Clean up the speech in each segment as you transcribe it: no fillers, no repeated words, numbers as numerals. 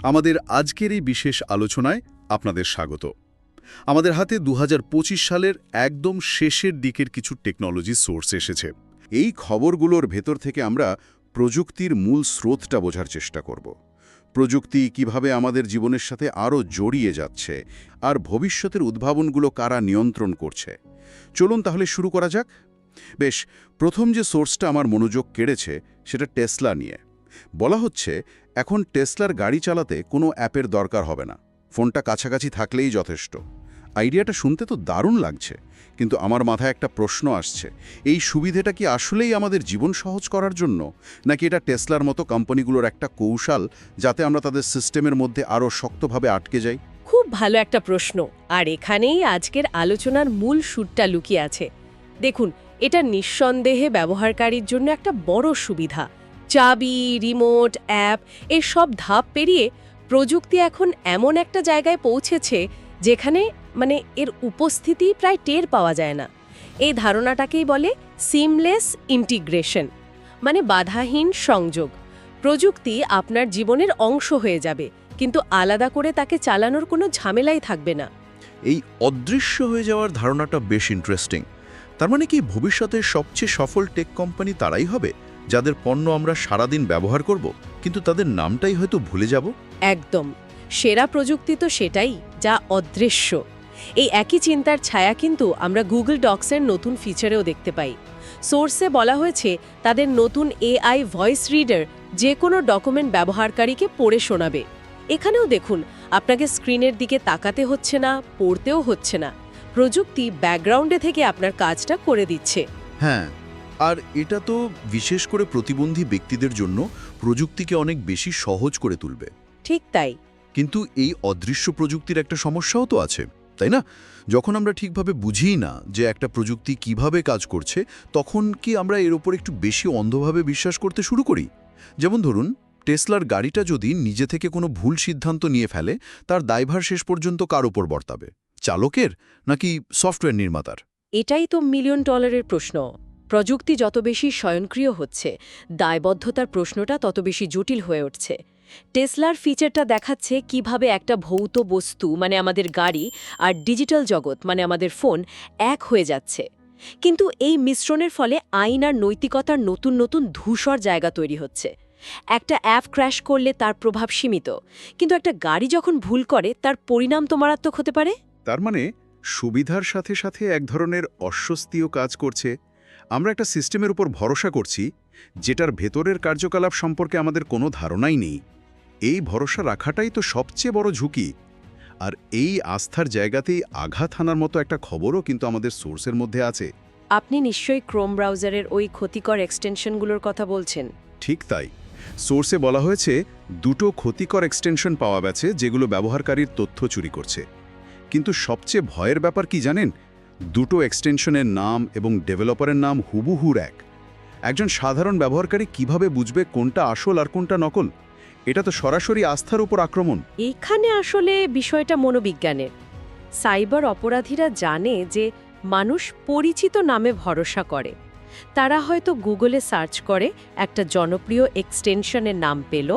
আমাদের আজকের এই বিশেষ আলোচনায় আপনাদের স্বাগত। আমাদের হাতে 2025 সালের একদম শেষের দিকের কিছু টেকনোলজি সোর্স এসেছে। এই খবরগুলোর ভেতর থেকে আমরা প্রযুক্তির মূল স্রোতটা বোঝার চেষ্টা করব। প্রযুক্তি কিভাবে আমাদের জীবনের সাথে আরও জড়িয়ে যাচ্ছে, আর ভবিষ্যতের উদ্ভাবনগুলো কারা নিয়ন্ত্রণ করছে। চলুন তাহলে শুরু করা যাক। বেশ, প্রথম যে সোর্সটা আমার মনোযোগ কেড়েছে সেটা টেসলা নিয়ে। বলা হচ্ছে এখন টেসলার গাড়ি চালাতে কোনো অ্যাপের দরকার হবে না, ফোনটা কাছাকাছি থাকলেই যথেষ্ট। আইডিয়াটা শুনতে তো দারুণ লাগছে, কিন্তু আমার মাথায় একটা প্রশ্ন আসছে, এই সুবিধাটা কি আসলেই আমাদের জীবন সহজ করার জন্য, নাকি এটা টেসলার মতো কোম্পানিগুলোর একটা কৌশল যাতে আমরা তাদের সিস্টেমের মধ্যে আরও শক্তভাবে আটকে যাই? খুব ভালো একটা প্রশ্ন, আর এখানেই আজকের আলোচনার মূল সুরটা লুকিয়ে আছে। দেখুন, এটা নিঃসন্দেহে ব্যবহারকারীর জন্য একটা বড় সুবিধা। চাবি, রিমোট, অ্যাপ এর সব ধাপ পেরিয়ে প্রযুক্তি এখন এমন একটা জায়গায় পৌঁছেছে যেখানে এর উপস্থিতি প্রায় টের পাওয়া যায় না। এই ধারণাটাকেই বলে সিমলেস ইন্টিগ্রেশন, বাধাহীন সংযোগ। প্রযুক্তি আপনার জীবনের অংশ হয়ে যাবে, কিন্তু আলাদা করে তাকে চালানোর কোনো ঝামেলাই থাকবে না। এই অদৃশ্য হয়ে যাওয়ার ধারণাটা বেশ ইন্টারেস্টিং। তার মানে কি ভবিষ্যতের সবচেয়ে সফল টেক কোম্পানি তারাই হবে যাদের পণ্য আমরা সারাদিন ব্যবহার করব, কিন্তু তাদের নামটাই হয়তো ভুলে যাব? একদম, সেরা প্রযুক্তি তো সেটাই যা অদৃশ্য। এই একই চিন্তার ছায়া কিন্তু আমরা গুগল ডক্সের নতুন ফিচারেও দেখতে পাই। সোর্সে বলা হয়েছে তাদের নতুন এআই ভয়েস রিডার যে কোনো ডকুমেন্ট ব্যবহারকারীকে পড়ে শোনাবে। এখানেও দেখুন, আপনাকে স্ক্রিনের দিকে তাকাতে হচ্ছে না, পড়তেও হচ্ছে না। প্রযুক্তি ব্যাকগ্রাউন্ডে থেকে আপনার কাজটা করে দিচ্ছে। হ্যাঁ, আর এটা তো বিশেষ করে প্রতিবন্ধী ব্যক্তিদের জন্য প্রযুক্তিকে অনেক বেশি সহজ করে তুলবে। ঠিক তাই। কিন্তু এই অদৃশ্য প্রযুক্তির একটা সমস্যাও তো আছে, তাই না? যখন আমরা ঠিকভাবে বুঝিই না যে একটা প্রযুক্তি কিভাবে কাজ করছে, তখন কি আমরা এর ওপর একটু বেশি অন্ধভাবে বিশ্বাস করতে শুরু করি? যেমন ধরুন, টেসলার গাড়িটা যদি নিজে থেকে কোনো ভুল সিদ্ধান্ত নিয়ে ফেলে, তার দায়ভার শেষ পর্যন্ত কার ওপর বর্তাবে? চালকের নাকি সফটওয়্যার নির্মাতার? এটাই তো $1,000,000 প্রশ্ন। প্রযুক্তি যত বেশি স্বয়ংক্রিয় হচ্ছে, দায়বদ্ধতার প্রশ্নটা তত বেশি জটিল হয়ে উঠছে। টেসলার ফিচারটা দেখাচ্ছে কিভাবে একটা ভৌত বস্তু আমাদের গাড়ি আর ডিজিটাল জগৎ আমাদের ফোন এক হয়ে যাচ্ছে। কিন্তু এই মিশ্রণের ফলে আইন আর নৈতিকতার নতুন নতুন ধূসর জায়গা তৈরি হচ্ছে। একটা অ্যাপ ক্র্যাশ করলে তার প্রভাব সীমিত, কিন্তু একটা গাড়ি যখন ভুল করে তার পরিণাম তো মারাত্মক হতে পারে। তার মানে সুবিধার সাথে সাথে এক ধরনের অস্বস্তিও কাজ করছে। আমরা একটা সিস্টেমের উপর ভরসা করছি যেটার ভেতরের কার্যকলাপ সম্পর্কে আমাদের কোনো ধারণাই নেই। এই ভরসা রাখাটাই তো সবচেয়ে বড় ঝুঁকি। আর এই আস্থার জায়গাতেই আঘাত হানার মতো একটা খবরও কিন্তু আমাদের সোর্সের মধ্যে আছে। আপনি নিশ্চয়ই ক্রোম ব্রাউজারের ওই ক্ষতিকর এক্সটেনশনগুলোর কথা বলছেন। ঠিক তাই। সোর্সে বলা হয়েছে দুটো ক্ষতিকর এক্সটেনশন পাওয়া গেছে যেগুলো ব্যবহারকারীর তথ্য চুরি করছে। কিন্তু সবচেয়ে ভয়ের ব্যাপার কি জানেন? দুটো এক্সটেনশনের নাম এবং ডেভেলপারের নাম হুবহু এক। একজন সাধারণ ব্যবহারকারী কিভাবে বুঝবে কোনটা আসল আর কোনটা নকল? এটা তো সরাসরি আস্থার উপর আক্রমণ। এখানে আসলে বিষয়টা মনোবিজ্ঞানের। সাইবার অপরাধীরা জানে যে মানুষ পরিচিত নামে ভরসা করে। তারা হয়তো গুগলে সার্চ করে একটা জনপ্রিয় এক্সটেনশনের নাম পেল,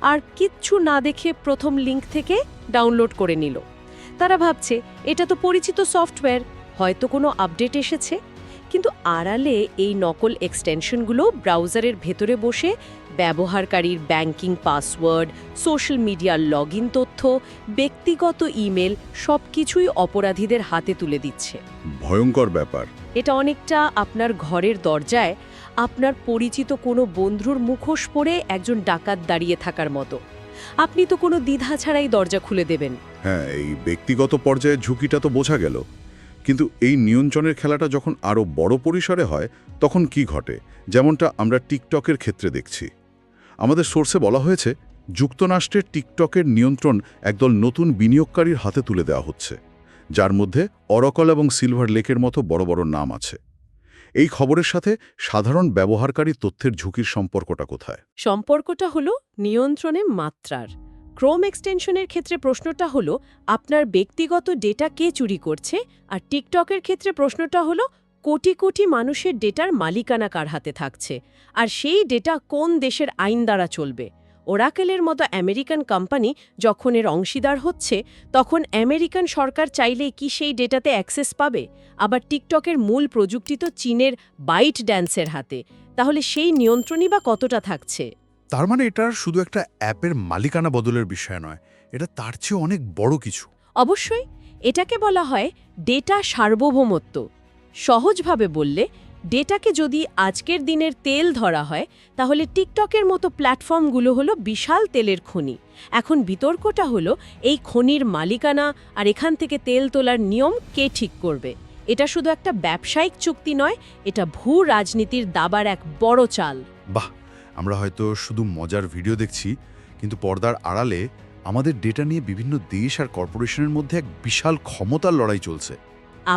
আর কিচ্ছু না দেখে প্রথম লিঙ্ক থেকে ডাউনলোড করে নিল। তারা ভাবছে এটা তো পরিচিত সফটওয়্যার, হয়তো কোনো আপডেট এসেছে। কিন্তু আড়ালে এই নকল এক্সটেনশনগুলো ব্রাউজারের ভেতরে বসে ব্যবহারকারীর ব্যাংকিং পাসওয়ার্ড, সোশ্যাল মিডিয়ার লগইন তথ্য, ব্যক্তিগত ইমেল সবকিছুই অপরাধীদের হাতে তুলে দিচ্ছে। ভয়ঙ্কর ব্যাপার। এটা অনেকটা আপনার ঘরের দরজায় আপনার পরিচিত কোনো বন্ধুর মুখোশ পরে একজন ডাকাত দাঁড়িয়ে থাকার মতো। আপনি তো কোনো দ্বিধা ছাড়াই দরজা খুলে দেবেন। হ্যাঁ, এই ব্যক্তিগত পর্যায়ে ঝুঁকিটা তো বোঝা গেল, কিন্তু এই নিয়ন্ত্রণের খেলাটা যখন আরও বড় পরিসরে হয় তখন কি ঘটে? যেমনটা আমরা টিকটকের ক্ষেত্রে দেখছি। আমাদের সোর্সে বলা হয়েছে যুক্তরাষ্ট্রের টিকটকের নিয়ন্ত্রণ একদল নতুন বিনিয়োগকারীর হাতে তুলে দেওয়া হচ্ছে, যার মধ্যে অরাকল এবং সিলভার লেকের মতো বড় বড় নাম আছে। এই খবরের সাথে সাধারণ ব্যবহারকারী তথ্যের ঝুঁকির সম্পর্কটা কোথায়? সম্পর্কটা হলো নিয়ন্ত্রণে মাত্রার। ক্রোম এক্সটেনশনের ক্ষেত্রে প্রশ্নটা হলো আপনার ব্যক্তিগত ডেটা কে চুরি করছে, আর টিকটকের ক্ষেত্রে প্রশ্নটা হলো কোটি কোটি মানুষের ডেটার মালিকানা কার হাতে থাকছে, আর সেই ডেটা কোন দেশের আইন দ্বারা চলবে। ওরাকেলের মতো আমেরিকান কোম্পানি যখন এর অংশীদার হচ্ছে, তখন আমেরিকান সরকার চাইলে কি সেই ডেটাতে অ্যাক্সেস পাবে? আবার টিকটকের মূল প্রযুক্তি তো চীনের বাইট ড্যান্সের হাতে, তাহলে সেই নিয়ন্ত্রণই বা কতটা থাকছে? তার মানে এটা শুধু একটা অ্যাপের মালিকানা বদলের বিষয় নয়, এটা তার চেয়ে অনেক বড় কিছু। অবশ্যই, এটাকে বলা হয় ডেটা সার্বভৌমত্ব। সহজভাবে বললে, ডেটাকে যদি আজকের দিনের তেল ধরা হয়, তাহলে টিকটকের মতো প্ল্যাটফর্মগুলো হলো বিশাল তেলের খনি। এখন বিতর্কটা হলো এই খনির মালিকানা আর এখান থেকে তেল তোলার নিয়ম কে ঠিক করবে। এটা শুধু একটা ব্যবসায়িক চুক্তি নয়, এটা ভূ রাজনীতির দাবার এক বড় চাল। বাহ, আমরা হয়তো শুধু মজার ভিডিও দেখছি, কিন্তু পর্দার আড়ালে আমাদের ডেটা নিয়ে বিভিন্ন দেশ আর কর্পোরেশনের মধ্যে এক বিশাল ক্ষমতার লড়াই চলছে।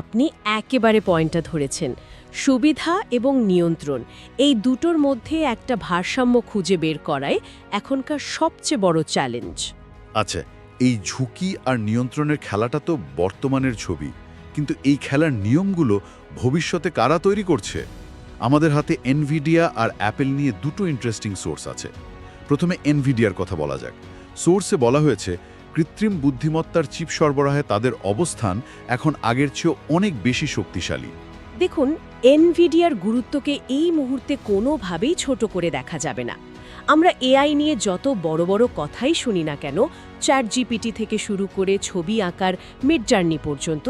আপনি একেবারে পয়েন্টটা ধরেছেন। সুবিধা এবং নিয়ন্ত্রণ, এই দুটোর মধ্যে একটা ভারসাম্য খুঁজে বের করাই এখনকার সবচেয়ে বড় চ্যালেঞ্জ। আচ্ছা, এই ঝুঁকি আর নিয়ন্ত্রণের খেলাটা তো বর্তমানের ছবি, কিন্তু এই খেলার নিয়মগুলো ভবিষ্যতে কারা তৈরি করছে? আমাদের হাতে এনভিডিয়া আর অ্যাপেল নিয়ে দুটো ইন্টারেস্টিং সোর্স আছে। প্রথমে এনভিডিয়ার কথা বলা যাক। সোর্সে বলা হয়েছে, কৃত্রিম বুদ্ধিমত্তার চিপ সরবরাহে তাদের অবস্থান এখন আগের চেয়েও অনেক বেশি শক্তিশালী। দেখুন, এনভিডিয়ার গুরুত্বকে এই মুহূর্তে কোনোভাবেই ছোট করে দেখা যাবে না। আমরা এআই নিয়ে যত বড় বড় কথাই শুনি না কেন, চ্যাটজিপিটি থেকে শুরু করে ছবি আঁকার মিডজার্নি পর্যন্ত,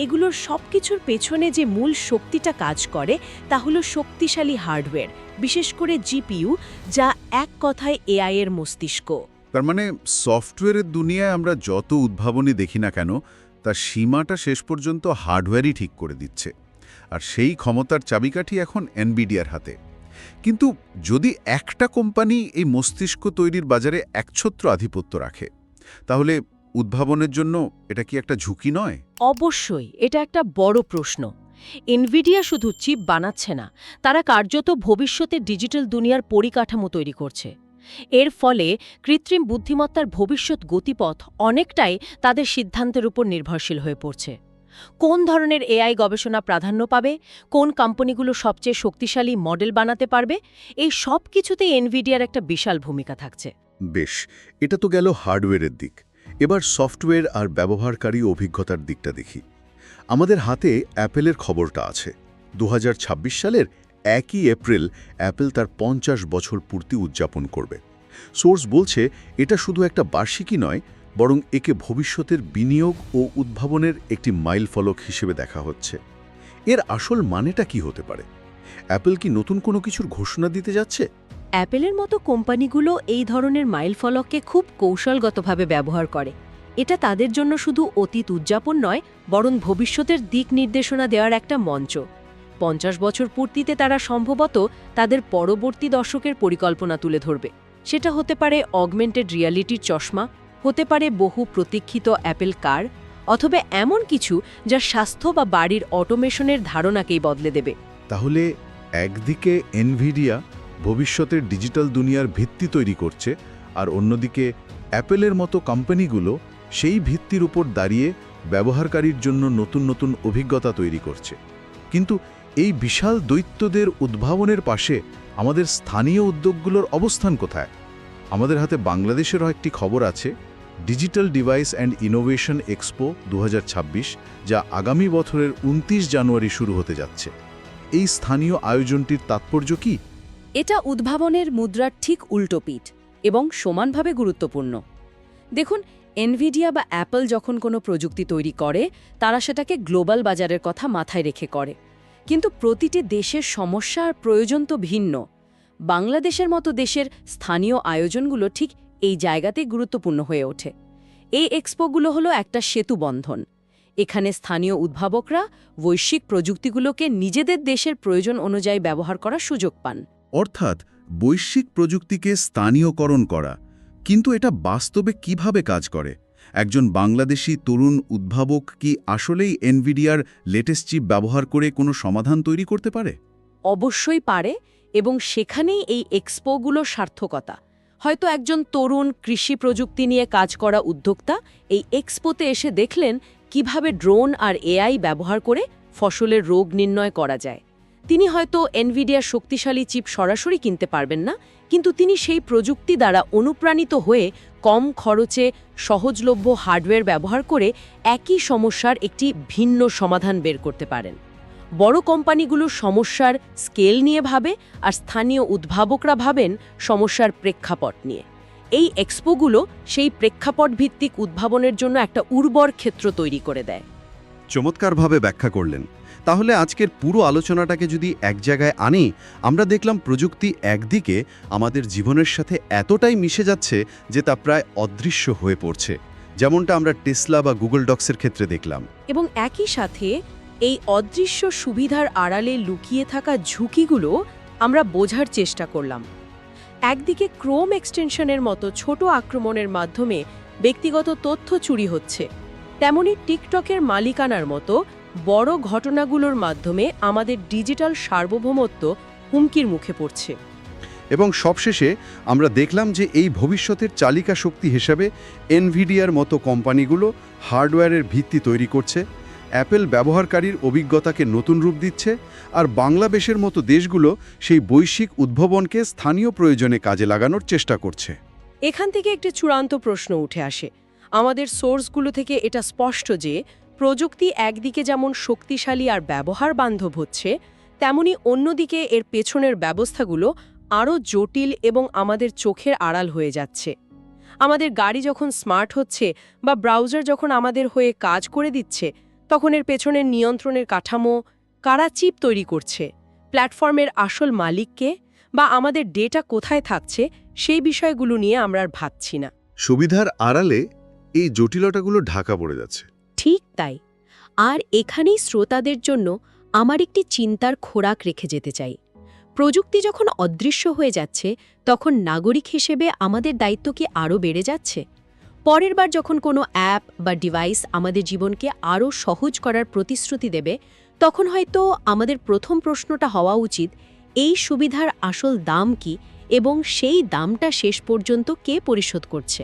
এগুলোর সবকিছুর পেছনে যে মূল শক্তিটা কাজ করে তা হলো শক্তিশালী হার্ডওয়্যার, বিশেষ করে জিপিইউ, যা এক কথায় এআই এর মস্তিষ্ক। তার মানে সফটওয়্যারের দুনিয়ায় আমরা যত উদ্ভাবনী দেখি না কেন, তার সীমাটা শেষ পর্যন্ত হার্ডওয়্যারই ঠিক করে দিচ্ছে। আর সেই ক্ষমতার চাবিকাঠি এখন এনভিডিয়ার হাতে। কিন্তু যদি একটা কোম্পানি এই মস্তিষ্ক তৈরির বাজারে একছত্র আধিপত্য রাখে, তাহলে উদ্ভাবনের জন্য এটা কি একটা ঝুঁকি নয়? অবশ্যই, এটা একটা বড় প্রশ্ন। এনভিডিয়া শুধু চিপ বানাচ্ছে না, তারা কার্যত ভবিষ্যতের ডিজিটাল দুনিয়ার পরিকাঠামো তৈরি করছে। এর ফলে কৃত্রিম বুদ্ধিমত্তার ভবিষ্যৎ গতিপথ অনেকটাই তাদের সিদ্ধান্তের উপর নির্ভরশীল হয়ে পড়ছে। কোন ধরনের এআই গবেষণা প্রাধান্য পাবে, কোন কোম্পানিগুলো সবচেয়ে শক্তিশালী মডেল বানাতে পারবে, এই সব কিছুতেই এনভিডিয়ার একটা বিশাল ভূমিকা থাকছে। বেশ, এটা তো গেল হার্ডওয়্যারের দিক। এবার সফটওয়্যার আর ব্যবহারকারী অভিজ্ঞতার দিকটা দেখি। আমাদের হাতে অ্যাপেলের খবরটা আছে। 2026 সালের 1 এপ্রিল অ্যাপেল তার 50 বছর পূর্তি উদযাপন করবে। সোর্স বলছে, এটা শুধু একটা বার্ষিকী নয়, বরং একে ভবিষ্যতের বিনিয়োগ ও উদ্ভাবনের একটি মাইলফলক হিসেবে দেখা হচ্ছে। এর আসল মানেটা কি হতে পারে? অ্যাপেল কি নতুন কোনো কিছুর ঘোষণা দিতে যাচ্ছে? অ্যাপেলের মতো কোম্পানিগুলো এই ধরনের মাইলফলককে খুব কৌশলগতভাবে ব্যবহার করে। এটা তাদের জন্য শুধু অতীত উদযাপন নয়, বরং ভবিষ্যতের দিক নির্দেশনা দেওয়ার একটা মঞ্চ। 50 বছর পূর্তিতে তারা সম্ভবত তাদের পরবর্তী দশকের পরিকল্পনা তুলে ধরবে। সেটা হতে পারে অগমেন্টেড রিয়ালিটির চশমা, হতে পারে বহু প্রতীক্ষিত অ্যাপেল কার, অথবা এমন কিছু যা স্বাস্থ্য বা বাড়ির অটোমেশনের ধারণাকেই বদলে দেবে। তাহলে একদিকে এনভিডিয়া ভবিষ্যতের ডিজিটাল দুনিয়ার ভিত্তি তৈরি করছে, আর অন্যদিকে অ্যাপেলের মতো কোম্পানিগুলো সেই ভিত্তির উপর দাঁড়িয়ে ব্যবহারকারীর জন্য নতুন নতুন অভিজ্ঞতা তৈরি করছে। কিন্তু এই বিশাল দৈত্যদের উদ্ভাবনের পাশে আমাদের স্থানীয় উদ্যোগগুলোর অবস্থান কোথায়? আমাদের হাতে বাংলাদেশেরও একটি খবর আছে, digital device and innovation expo 2026, যা আগামী বছরের 29 জানুয়ারি শুরু হতে যাচ্ছে। এই স্থানীয় আয়োজনটির তাৎপর্য কি? এটা উদ্ভাবনের মুদ্রার ঠিক উল্টো পিঠ এবং সমানভাবে গুরুত্বপূর্ণ। দেখুন, এনভিডিয়া বা অ্যাপল যখন কোনো প্রযুক্তি তৈরি করে, তারা সেটাকে গ্লোবাল বাজারের কথা মাথায় রেখে করে। কিন্তু প্রতিটি দেশের সমস্যা আর প্রয়োজন তো ভিন্ন। বাংলাদেশের মতো দেশের স্থানীয় আয়োজনগুলো ঠিক এই জায়গাতেই গুরুত্বপূর্ণ হয়ে ওঠে। এই এক্সপোগুলো হলো একটা সেতু বন্ধন। এখানে স্থানীয় উদ্ভাবকরা বৈশ্বিক প্রযুক্তিগুলোকে নিজেদের দেশের প্রয়োজন অনুযায়ী ব্যবহার করার সুযোগ পান। অর্থাৎ বৈশ্বিক প্রযুক্তিকে স্থানীয়করণ করা। কিন্তু এটা বাস্তবে কিভাবে কাজ করে? একজন বাংলাদেশি তরুণ উদ্ভাবক কি আসলেই এনভিডিয়ার লেটেস্ট চিপ ব্যবহার করে কোনো সমাধান তৈরি করতে পারে? অবশ্যই পারে, এবং সেখানেই এই এক্সপোগুলোর সার্থকতা। হয়তো একজন তরুণ কৃষি প্রযুক্তি নিয়ে কাজ করা উদ্যোক্তা এই এক্সপোতে এসে দেখলেন কিভাবে ড্রোন আর এআই ব্যবহার করে ফসলের রোগ নির্ণয় করা যায়। তিনি হয়তো এনভিডিয়ার শক্তিশালী চিপ সরাসরি কিনতে পারবেন না, কিন্তু তিনি সেই প্রযুক্তি দ্বারা অনুপ্রাণিত হয়ে কম খরচে সহজলভ্য হার্ডওয়্যার ব্যবহার করে একই সমস্যার একটি ভিন্ন সমাধান বের করতে পারেন। বড় কোম্পানিগুলো সমস্যার স্কেল নিয়ে ভাবে, আর স্থানীয় উদ্ভাবকরা ভাবেন সমস্যার প্রেক্ষাপট নিয়ে। এই এক্সপোগুলো সেই প্রেক্ষাপট ভিত্তিক উদ্ভাবনের জন্য একটা উর্বর ক্ষেত্র তৈরি করে দেয়। চমৎকারভাবে ব্যাখ্যা করলেন। তাহলে আজকের পুরো আলোচনাটাকে যদি এক জায়গায় আনি, আমরা দেখলাম প্রযুক্তি একদিকে আমাদের জীবনের সাথে এতটাই মিশে যাচ্ছে যে তা প্রায় অদৃশ্য হয়ে পড়ছে, যেমনটা আমরা টেসলা বা গুগল ডক্সের ক্ষেত্রে দেখলাম। এবং একই সাথে এই অদৃশ্য সুবিধার আড়ালে লুকিয়ে থাকা ঝুঁকিগুলো আমরা বোঝার চেষ্টা করলাম। একদিকে ক্রোম এক্সটেনশনের মতো ছোট আক্রমণের মাধ্যমে ব্যক্তিগত তথ্য চুরি হচ্ছে, তেমনি টিকটকের মালিকানার মতো বড় ঘটনাগুলোর মাধ্যমে আমাদের ডিজিটাল সার্বভৌমত্ব হুমকির মুখে পড়ছে। এবং সবশেষে আমরা দেখলাম যে এই ভবিষ্যতের চালিকা শক্তি হিসাবে এনভিডিয়ার মতো কোম্পানিগুলো হার্ডওয়্যারের ভিত্তি তৈরি করছে, অ্যাপেল ব্যবহারকারীর অভিজ্ঞতাকে নতুন রূপ দিচ্ছে, আর বাংলাদেশের মতো দেশগুলো সেই বৈশ্বিক উদ্ভাবনকে স্থানীয় প্রয়োজনে কাজে লাগানোর চেষ্টা করছে। এখান থেকে একটি চূড়ান্ত প্রশ্ন উঠে আসে। আমাদের সোর্সগুলো থেকে এটা স্পষ্ট যে প্রযুক্তি একদিকে যেমন শক্তিশালী আর ব্যবহার বান্ধব হচ্ছে, তেমনি অন্যদিকে এর পেছনের ব্যবস্থাগুলো আরও জটিল এবং আমাদের চোখের আড়াল হয়ে যাচ্ছে। আমাদের গাড়ি যখন স্মার্ট হচ্ছে বা ব্রাউজার যখন আমাদের হয়ে কাজ করে দিচ্ছে, তখন এর পেছনের নিয়ন্ত্রণের কাঠামো, কারা চিপ তৈরি করছে, প্ল্যাটফর্মের আসল মালিককে, বা আমাদের ডেটা কোথায় থাকছে, সেই বিষয়গুলো নিয়ে আমরা আর ভাবছি না। সুবিধার আড়ালে এই জটিলতাগুলো ঢাকা পড়ে যাচ্ছে। ঠিক তাই। আর এখানেই শ্রোতাদের জন্য আমার একটি চিন্তার খোরাক রেখে যেতে চাই। প্রযুক্তি যখন অদৃশ্য হয়ে যাচ্ছে, তখন নাগরিক হিসেবে আমাদের দায়িত্ব কি আরও বেড়ে যাচ্ছে? পরের বার যখন কোনো অ্যাপ বা ডিভাইস আমাদের জীবনকে আরও সহজ করার প্রতিশ্রুতি দেবে, তখন হয়তো আমাদের প্রথম প্রশ্নটা হওয়া উচিত, এই সুবিধার আসল দাম কি এবং সেই দামটা শেষ পর্যন্ত কে পরিশোধ করছে?